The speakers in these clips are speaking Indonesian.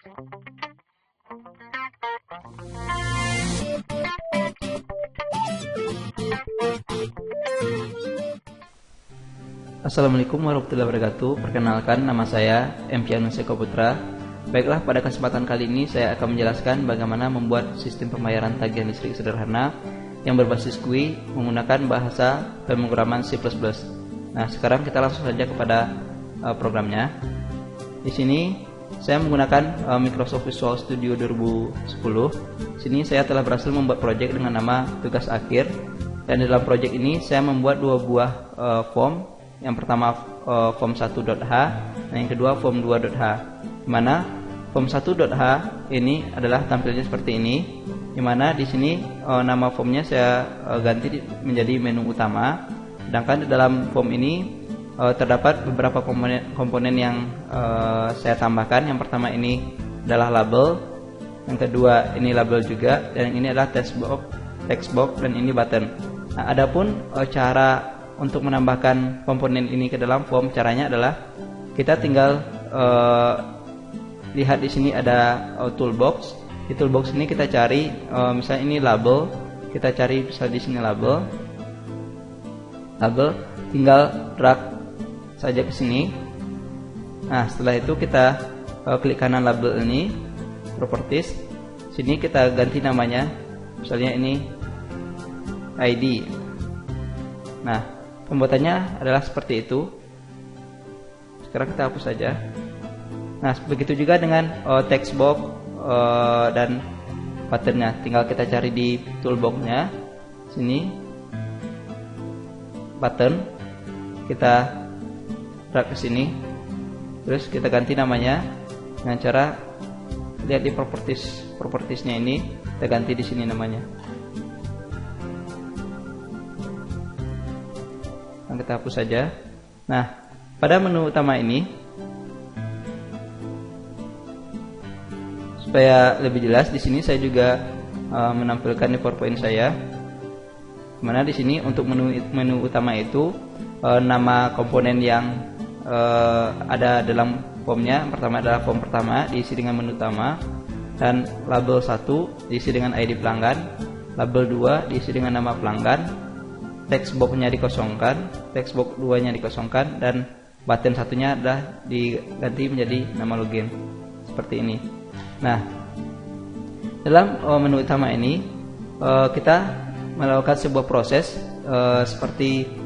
Assalamualaikum warahmatullahi wabarakatuh. Perkenalkan, nama saya M. Pianus Eko Putra. Baiklah, pada kesempatan kali ini saya akan menjelaskan bagaimana membuat sistem pembayaran tagihan listrik sederhana yang berbasis GUI menggunakan bahasa pemrograman C++. Nah, sekarang kita langsung saja kepada programnya. Di sini saya menggunakan Microsoft Visual Studio 2010. Di sini saya telah berhasil membuat proyek dengan nama tugas akhir, dan di dalam proyek ini saya membuat dua buah form. Yang pertama form 1.h dan yang kedua form 2.h. Dimana form 1.h ini adalah tampilnya seperti ini, dimana di sini nama formnya saya ganti menjadi menu utama. Sedangkan di dalam form ini terdapat beberapa komponen yang saya tambahkan. Yang pertama ini adalah label, yang kedua ini label juga, dan yang ini adalah text box, dan ini button. Nah, adapun cara untuk menambahkan komponen ini ke dalam form, caranya adalah kita tinggal lihat di sini ada toolbox. Di toolbox ini kita cari misalnya ini label, kita cari misalnya di sini label, tinggal drag saja ke sini. Nah, setelah itu kita klik kanan label ini, properties. Sini kita ganti namanya, misalnya ini ID. Nah, pembuatannya adalah seperti itu. Sekarang kita hapus saja. Nah, begitu juga dengan text box dan buttonnya. Tinggal kita cari di toolboxnya, sini button, kita drag ke sini, terus kita ganti namanya dengan cara lihat di propertiesnya ini, kita ganti di sini namanya. Kita hapus saja. Nah, pada menu utama ini, supaya lebih jelas, di sini saya juga menampilkan di PowerPoint saya. Mana di sini untuk menu utama itu nama komponen yang ada dalam formnya. Pertama adalah form pertama diisi dengan menu utama, dan label 1 diisi dengan ID pelanggan, label 2 diisi dengan nama pelanggan, text box-nya dikosongkan, text box 2-nya dikosongkan, dan button satunya adalah diganti menjadi nama login. Seperti ini. Nah, dalam menu utama ini kita melakukan sebuah proses seperti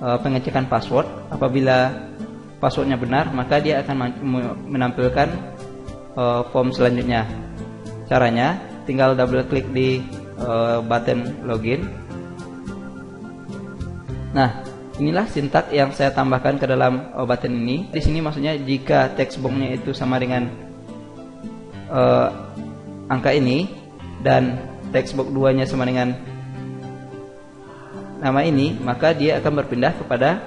pengecekan password. Apabila passwordnya benar, maka dia akan menampilkan form selanjutnya. Caranya tinggal double klik di button login. Nah, inilah sintak yang saya tambahkan ke dalam button ini. Di sini maksudnya jika text box-nya itu sama dengan angka ini, dan text box 2-nya sama dengan nama ini, maka dia akan berpindah kepada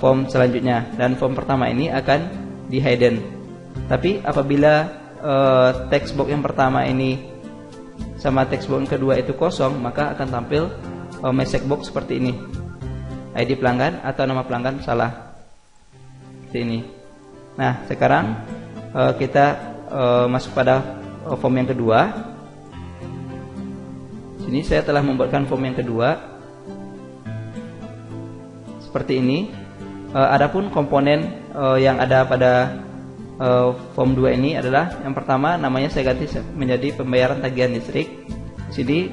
form selanjutnya, dan form pertama ini akan di hidden. Tapi apabila text box yang pertama ini sama text box yang kedua itu kosong, maka akan tampil message box seperti ini. ID pelanggan atau nama pelanggan salah, seperti ini. Nah, sekarang kita masuk pada form yang kedua. Sini saya telah membuatkan form yang kedua seperti ini. Adapun komponen yang ada pada form 2 ini adalah, yang pertama namanya saya ganti menjadi pembayaran tagihan listrik. Sini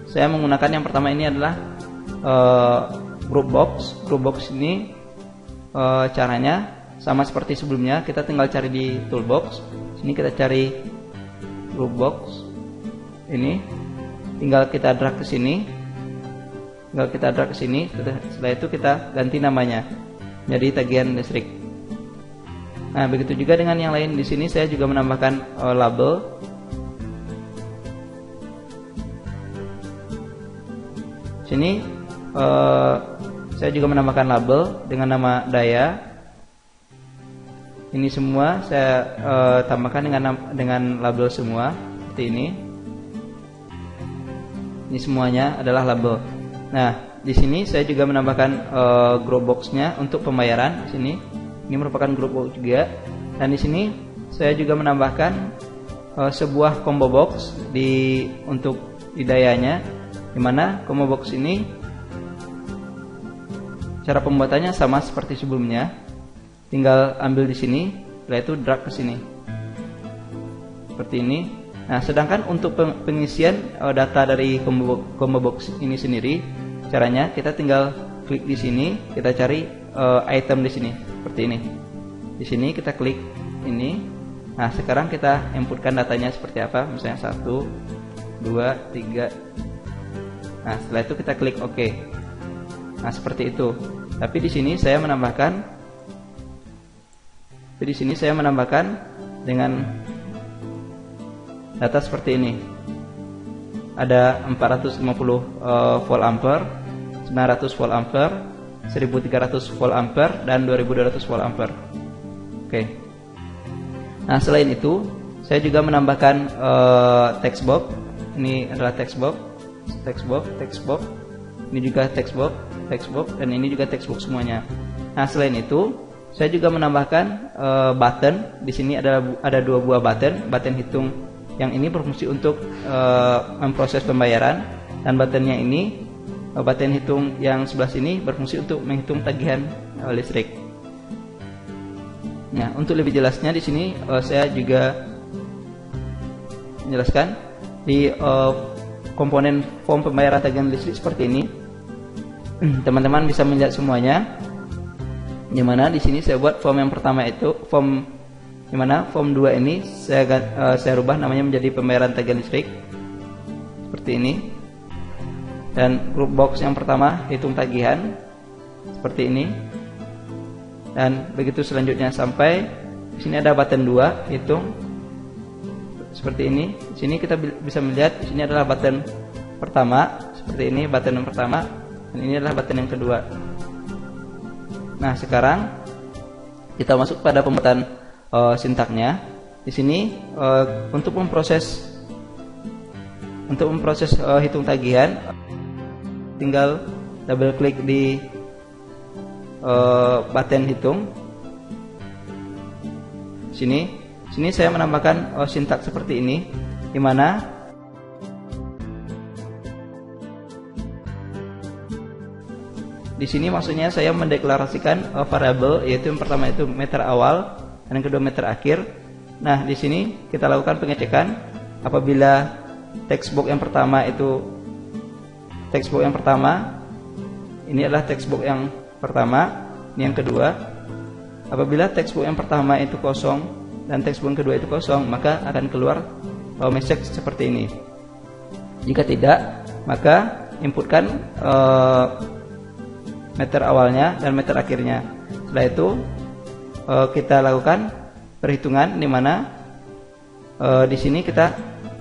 saya menggunakan yang pertama ini adalah group box ini caranya sama seperti sebelumnya. Kita tinggal cari di toolbox. Sini kita cari group box ini, tinggal kita drag ke sini, setelah itu kita ganti namanya jadi tagihan listrik. Nah, begitu juga dengan yang lain. Di sini saya juga menambahkan label. Sini saya juga menambahkan label dengan nama daya. Ini semua saya tambahkan dengan label semua seperti ini. Ini semuanya adalah label. Nah, di sini saya juga menambahkan group box-nya untuk pembayaran. Di sini ini merupakan group box juga. Dan di sini saya juga menambahkan sebuah combo box untuk dayanya, dimana combo box ini cara pembuatannya sama seperti sebelumnya, tinggal ambil di sini, setelah itu drag ke sini seperti ini. Nah, sedangkan untuk pengisian data dari combo box ini sendiri, caranya kita tinggal klik di sini, kita cari item di sini seperti ini. Di sini kita klik ini. Nah, sekarang kita inputkan datanya seperti apa, misalnya 1, 2, 3. Nah, setelah itu kita klik OK. Nah, seperti itu. Tapi di sini saya menambahkan dengan data seperti ini. Ada 450 volt ampere, 900 volt ampere, 1300 volt ampere, dan 2200 volt ampere. Oke. Nah, selain itu saya juga menambahkan text box. Ini adalah text box. Ini juga text box, dan ini juga text box semuanya. Nah, selain itu saya juga menambahkan button. Di sini ada 2 buah button hitung. Yang ini berfungsi untuk memproses pembayaran, dan buttonnya ini, button hitung yang sebelah sini berfungsi untuk menghitung tagihan listrik. Nah, untuk lebih jelasnya di sini saya juga menjelaskan di komponen form pembayaran tagihan listrik seperti ini. Teman-teman bisa melihat semuanya. Dimana di sini saya buat form yang pertama itu dimana form 2 ini saya rubah namanya menjadi pembayaran tagihan listrik seperti ini. Dan group box yang pertama hitung tagihan seperti ini. Dan begitu selanjutnya sampai di sini ada button 2 hitung seperti ini. Di sini kita bisa melihat di sini adalah button pertama seperti ini, button yang pertama, dan ini adalah button yang kedua. Nah, sekarang kita masuk pada pembuatan sintaknya. Di sini untuk memproses hitung tagihan, tinggal double klik di button hitung. Sini saya menambahkan sintak seperti ini, di mana di sini maksudnya saya mendeklarasikan variabel, yaitu yang pertama itu meter awal dan yang kedua meter akhir. Nah, di sini kita lakukan pengecekan apabila text box yang pertama ini adalah text box yang pertama, ini yang kedua. Apabila text box yang pertama itu kosong dan text box yang kedua itu kosong, maka akan keluar message seperti ini. Jika tidak, maka inputkan meter awalnya dan meter akhirnya. Setelah itu kita lakukan perhitungan, di mana di sini kita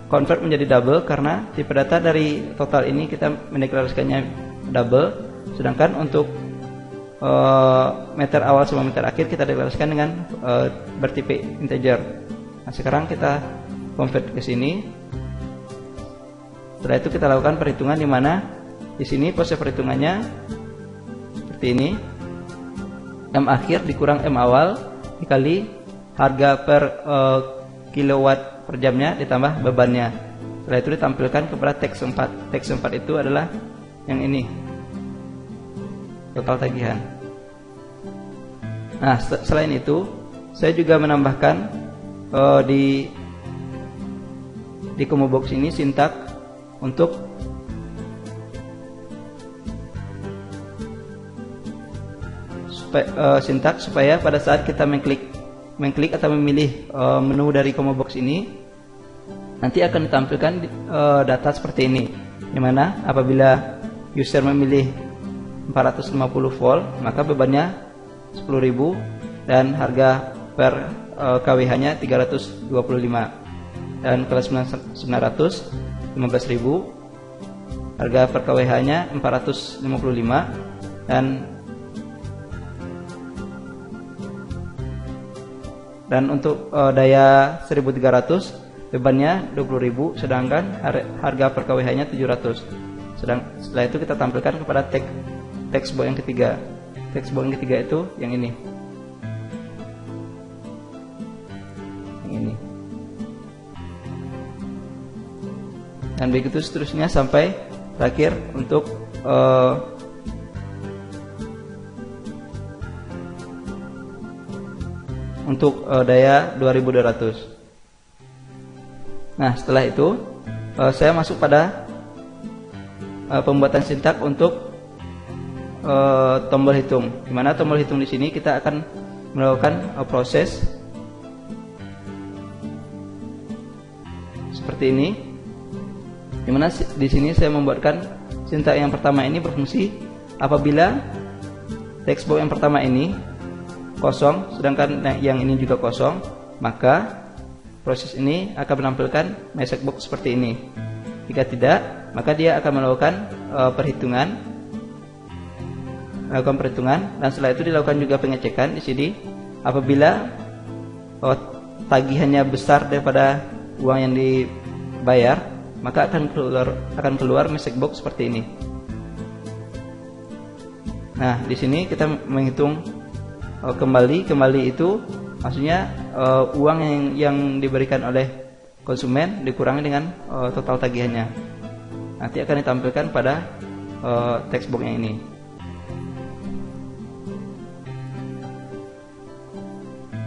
convert menjadi double karena tipe data dari total ini kita mendeklarasikannya double, sedangkan untuk meter awal sama meter akhir kita deklarasikan dengan bertipe integer. Nah, sekarang kita convert ke sini. Setelah itu kita lakukan perhitungan, di mana di sini proses perhitungannya seperti ini. M akhir dikurang M awal dikali harga per kilowatt per jamnya ditambah bebannya. Setelah itu ditampilkan kepada teks 4. Teks 4 itu adalah yang ini, total tagihan. Nah, selain itu saya juga menambahkan di combo box ini sintak untuk sintak supaya pada saat kita mengklik atau memilih menu dari combo box ini, nanti akan ditampilkan data seperti ini, dimana apabila user memilih 450 volt, maka bebannya 10.000 dan harga per kWh nya 325, dan kelas 900 15.000, harga per kWh nya 455, dan untuk daya 1300 bebannya 20.000, sedangkan harga per kWh nya 700. Setelah itu kita tampilkan kepada text box yang ketiga. Text box yang ketiga itu yang ini. ini. Dan begitu seterusnya sampai terakhir untuk daya 2200. Nah, setelah itu saya masuk pada pembuatan sintak untuk tombol hitung. Dimana tombol hitung di sini kita akan melakukan proses seperti ini. Dimana di sini saya membuatkan sintak yang pertama ini berfungsi apabila text box yang pertama ini kosong, sedangkan yang ini juga kosong, maka proses ini akan menampilkan message box seperti ini. Jika tidak, maka dia akan melakukan perhitungan, dan setelah itu dilakukan juga pengecekan di sini. Apabila tagihannya besar daripada uang yang dibayar, maka akan keluar message box seperti ini. Nah, di sini kita menghitung kembali itu maksudnya uang yang diberikan oleh konsumen dikurangi dengan total tagihannya. Nanti akan ditampilkan pada text box yang ini.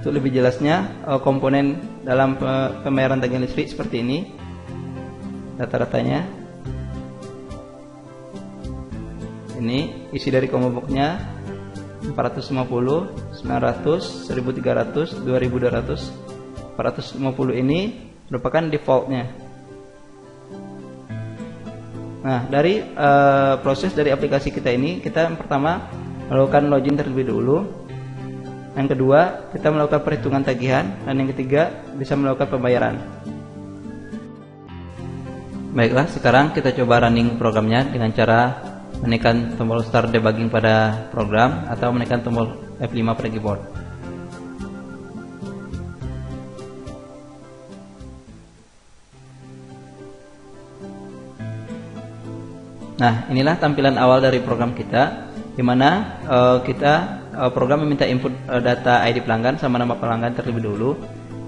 Untuk lebih jelasnya, komponen dalam pembayaran tagihan listrik seperti ini data-datanya. Ini isi dari combo box-nya 450, 900, 1300, 2200, 450 ini merupakan defaultnya. Nah, dari proses dari aplikasi kita ini, kita yang pertama melakukan login terlebih dulu. Yang kedua, kita melakukan perhitungan tagihan, dan yang ketiga bisa melakukan pembayaran. Baiklah, sekarang kita coba running programnya dengan cara menekan tombol start debugging pada program atau menekan tombol F5 pada keyboard. Nah, inilah tampilan awal dari program kita, di mana program meminta input data ID pelanggan sama nama pelanggan terlebih dulu.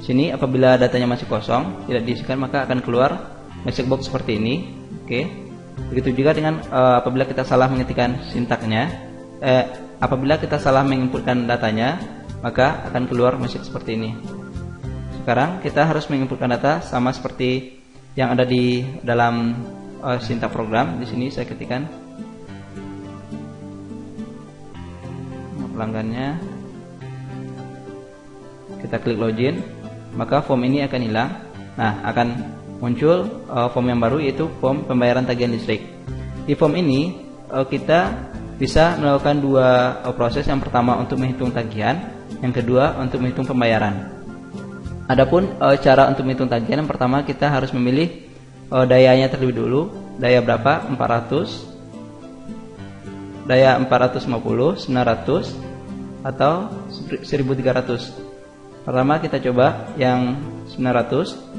Sini apabila datanya masih kosong, tidak diisikan, maka akan keluar message box seperti ini. Oke. Begitu juga dengan apabila kita salah mengetikkan sintaknya, apabila kita salah menginputkan datanya, maka akan keluar message seperti ini. Sekarang kita harus menginputkan data sama seperti yang ada di dalam sintak program. Di sini saya ketikkan pelanggannya, kita klik login, maka form ini akan hilang. Nah, akan muncul form yang baru, yaitu form pembayaran tagihan listrik. Di form ini kita bisa melakukan dua proses. Yang pertama untuk menghitung tagihan, yang kedua untuk menghitung pembayaran. Adapun cara untuk menghitung tagihan, yang pertama kita harus memilih dayanya terlebih dulu. Daya berapa? 400, daya 450, 900, atau 1300. Pertama kita coba yang 900.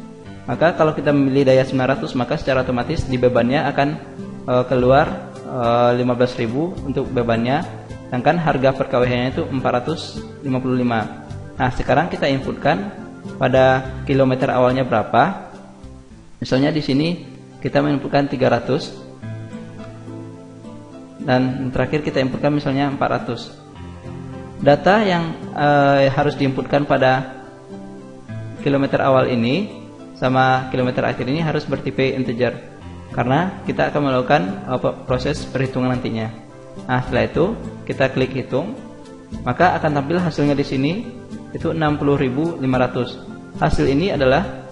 Maka kalau kita memilih daya 900, maka secara otomatis di bebannya akan keluar 15.000 untuk bebannya, sedangkan harga per kWh-nya itu 455. Nah, sekarang kita inputkan pada kilometer awalnya berapa. Misalnya di sini kita menginputkan 300, dan terakhir kita inputkan misalnya 400. Data yang harus diinputkan pada kilometer awal ini sama kilometer akhir ini harus bertipe integer, karena kita akan melakukan proses perhitungan nantinya. Nah, setelah itu kita klik hitung, maka akan tampil hasilnya di sini itu 60.500. Hasil ini adalah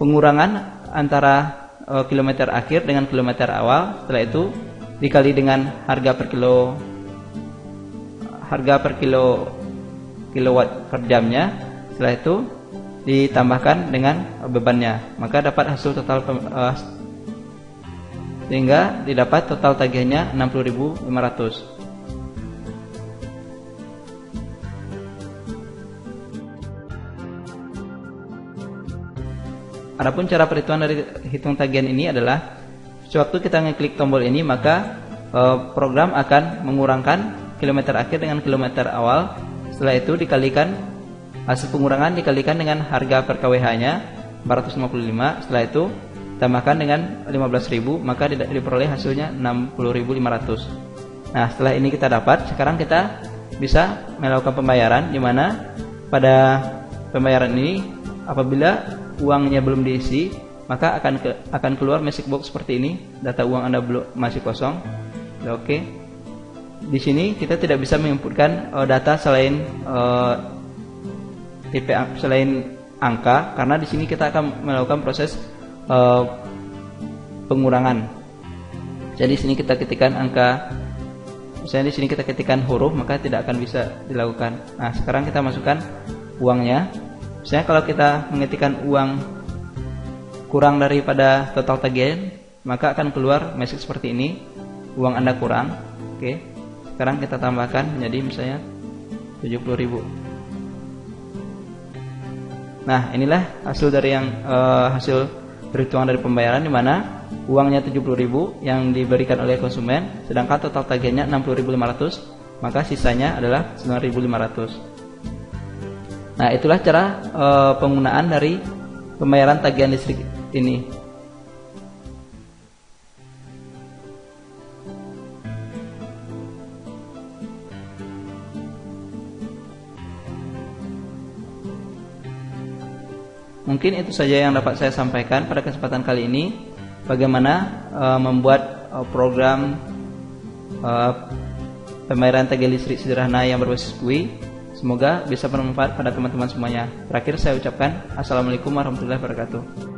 pengurangan antara kilometer akhir dengan kilometer awal. Setelah itu dikali dengan harga per kilowatt per jamnya. Setelah itu ditambahkan dengan bebannya, maka dapat hasil total sehingga didapat total tagihannya 60.500. Adapun cara perhitungan dari hitung tagihan ini adalah sewaktu kita ngeklik tombol ini, maka program akan mengurangkan kilometer akhir dengan kilometer awal. Setelah itu dikalikan hasil pengurangan dikalikan dengan harga per kWh-nya 455. Setelah itu tambahkan dengan 15.000, maka diperoleh hasilnya 60.500. Nah, setelah ini kita dapat, sekarang kita bisa melakukan pembayaran, di mana pada pembayaran ini apabila uangnya belum diisi, maka akan keluar message box seperti ini, data uang Anda masih kosong. Oke. Di sini kita tidak bisa menginputkan data selain selain angka, karena di sini kita akan melakukan proses pengurangan. Jadi di sini kita ketikkan angka, misalnya di sini kita ketikkan huruf, maka tidak akan bisa dilakukan. Nah, sekarang kita masukkan uangnya. Misalnya kalau kita mengetikkan uang kurang daripada total tagihan, maka akan keluar message seperti ini, uang Anda kurang. Oke. Sekarang kita tambahkan menjadi misalnya 70.000. Nah, inilah hasil dari hasil perhitungan dari pembayaran, di mana uangnya 70.000 yang diberikan oleh konsumen, sedangkan total tagihannya 60.500, maka sisanya adalah 9.500. Nah, itulah cara penggunaan dari pembayaran tagihan listrik ini. Mungkin itu saja yang dapat saya sampaikan pada kesempatan kali ini, bagaimana membuat program pembayaran tagihan listrik sederhana yang berbasis GUI. Semoga bisa bermanfaat pada teman-teman semuanya. Terakhir saya ucapkan Assalamualaikum warahmatullahi wabarakatuh.